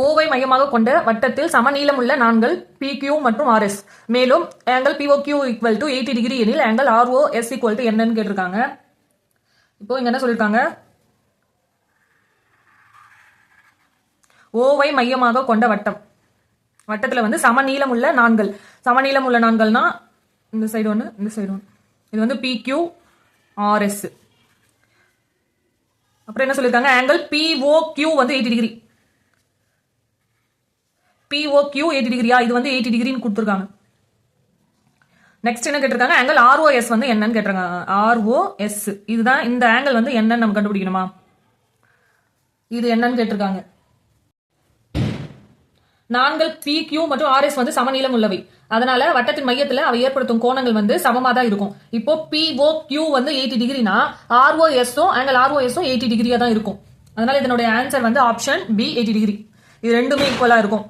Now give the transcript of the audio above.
ஓவை மையமாக கொண்ட வட்டத்தில் சமநீளம் உள்ள நான்கள் PQ மற்றும் RS. மேலும் angle POQ equal to 80 degree எனில் ஆங்கிள் ROS ஈக்குவல் டு என்னன்னு கேட்டிருக்காங்க. இப்போ இங்க என்ன சொல்லிருக்காங்க? ஓவை மையமாக கொண்ட வட்டம், வட்டத்துல வந்து சமநீளம் உள்ள நான்கள். சமநீளம் உள்ள நான்கள்னா இந்த சைடு ஒன்று, இந்த சைடு ஒன்று. இது வந்து PQ RS. அப்புறம் என்ன சொல்லியிருக்காங்க? ஆங்கிள் POQ வந்து 80 டிகிரி. POQ 80 டிகிரியா? இது வந்து 80 டிகிரின்னு கொடுத்துருக்காங்க. நெக்ஸ்ட் என்ன கேட்டிருக்காங்க? ஆங்கிள் ROS வந்து என்னன்னு கேட்டிருக்காங்க. ROS இதுதான், இந்த ஆங்கிள் வந்து என்னன்னு நம்ம கண்டுபிடிக்கணுமா? இது என்னன்னு கேட்டிருக்காங்க. நான்கள் PQ மற்றும் RS வந்து சமநீளம் உள்ளவை. அதனால வட்டத்தின் மையத்துல அவை ஏற்படுத்தும் கோணங்கள் வந்து சமமா தான் இருக்கும். இப்போ POQ வந்து 80 டிகிரினா ROSம் ஆங்கிள் ROSம் 80 டிகிரியா தான் இருக்கும். அதனால இதனுடைய ஆன்சர் வந்து ஆப்ஷன் B 80 டிகிரி. இது ரெண்டுமே ஈக்குவலா இருக்கும்.